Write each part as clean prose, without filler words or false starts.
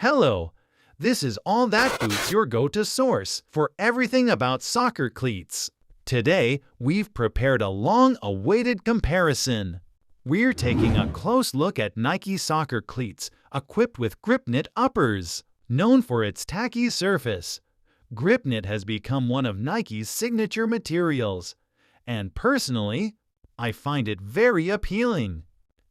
Hello, this is All That Boots, your go-to source for everything about soccer cleats. Today, we've prepared a long-awaited comparison. We're taking a close look at Nike soccer cleats equipped with GRIPKNIT uppers. Known for its tacky surface, GRIPKNIT has become one of Nike's signature materials, and personally, I find it very appealing.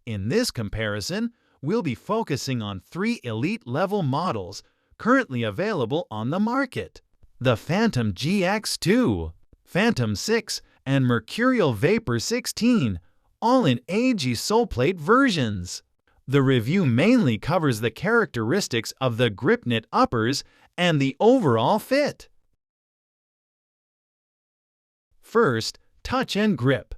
In this comparison, we'll be focusing on 3 elite-level models currently available on the market: the Phantom GX2, Phantom 6, and Mercurial Vapor 16, all in AG sole-plate versions. The review mainly covers the characteristics of the GRIPKNIT uppers and the overall fit. First, touch and grip.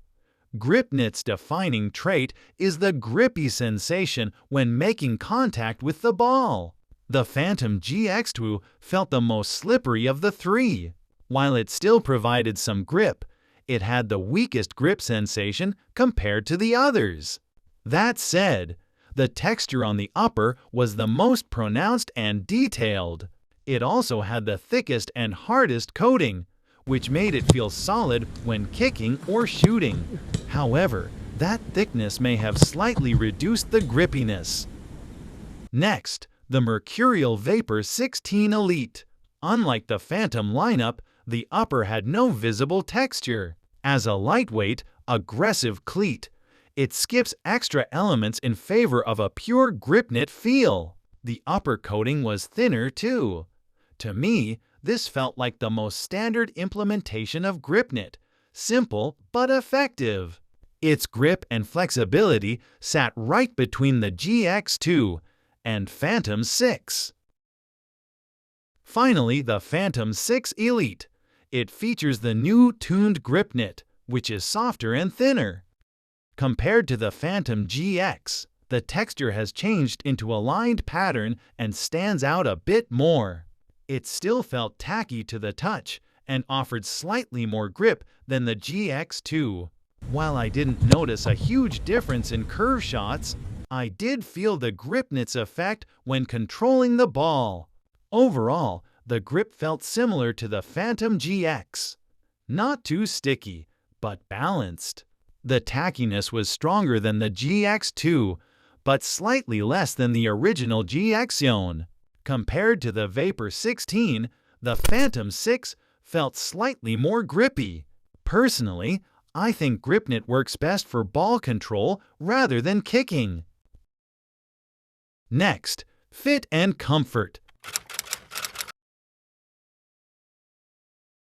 GRIPKNIT's defining trait is the grippy sensation when making contact with the ball. The Phantom GX2 felt the most slippery of the 3. While it still provided some grip, it had the weakest grip sensation compared to the others. That said, the texture on the upper was the most pronounced and detailed. It also had the thickest and hardest coating, which made it feel solid when kicking or shooting. However, that thickness may have slightly reduced the grippiness. Next, the Mercurial Vapor 16 Elite. Unlike the Phantom lineup, the upper had no visible texture. As a lightweight, aggressive cleat, it skips extra elements in favor of a pure GRIPKNIT feel. The upper coating was thinner too. To me, this felt like the most standard implementation of GRIPKNIT, simple but effective. Its grip and flexibility sat right between the GX2 and Phantom 6. Finally, the Phantom 6 Elite. It features the new tuned GRIPKNIT, which is softer and thinner. Compared to the Phantom GX, the texture has changed into a lined pattern and stands out a bit more. It still felt tacky to the touch and offered slightly more grip than the GX2. While I didn't notice a huge difference in curve shots, I did feel the GRIPKNIT's effect when controlling the ball. Overall, the grip felt similar to the Phantom GX. Not too sticky, but balanced. The tackiness was stronger than the GX2, but slightly less than the original GX. Compared to the Vapor 16, the Phantom 6 felt slightly more grippy. Personally, I think GRIPKNIT works best for ball control rather than kicking. Next, fit and comfort.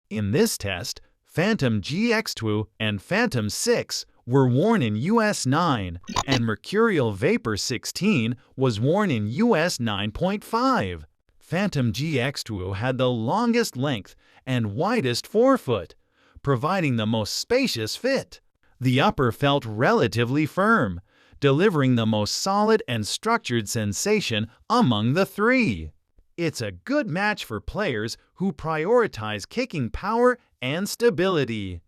In this test, Phantom GX2 and Phantom 6 were worn in US 9, and Mercurial Vapor 16 was worn in US 9.5. Phantom GX2 had the longest length and widest forefoot, providing the most spacious fit. The upper felt relatively firm, delivering the most solid and structured sensation among the 3. It's a good match for players who prioritize kicking power and stability.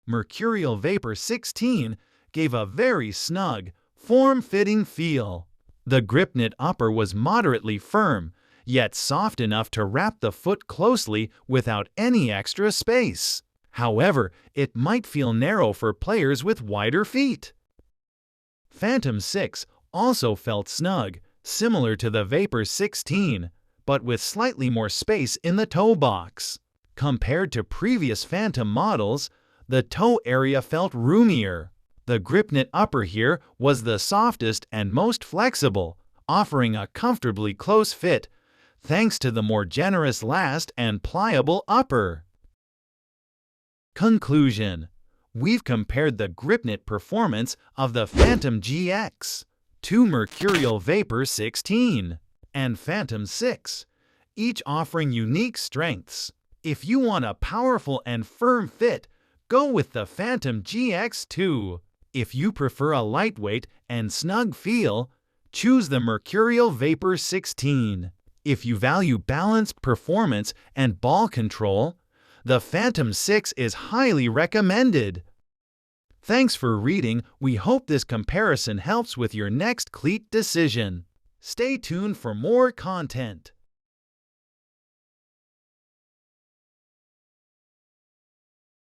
Mercurial Vapor 16 gave a very snug, form-fitting feel. The GRIPKNIT upper was moderately firm, yet soft enough to wrap the foot closely without any extra space. However, it might feel narrow for players with wider feet. Phantom 6 also felt snug, similar to the Vapor 16, but with slightly more space in the toe box. Compared to previous Phantom models, the toe area felt roomier. The GRIPKNIT upper here was the softest and most flexible, offering a comfortably close fit, thanks to the more generous last and pliable upper. Conclusion: we've compared the GRIPKNIT performance of the Phantom GX to Mercurial Vapor 16 and Phantom 6, each offering unique strengths. If you want a powerful and firm fit, go with the Phantom GX2. If you prefer a lightweight and snug feel, choose the Mercurial Vapor 16. If you value balance, performance, and ball control, the Phantom 6 is highly recommended. Thanks for reading. We hope this comparison helps with your next cleat decision. Stay tuned for more content.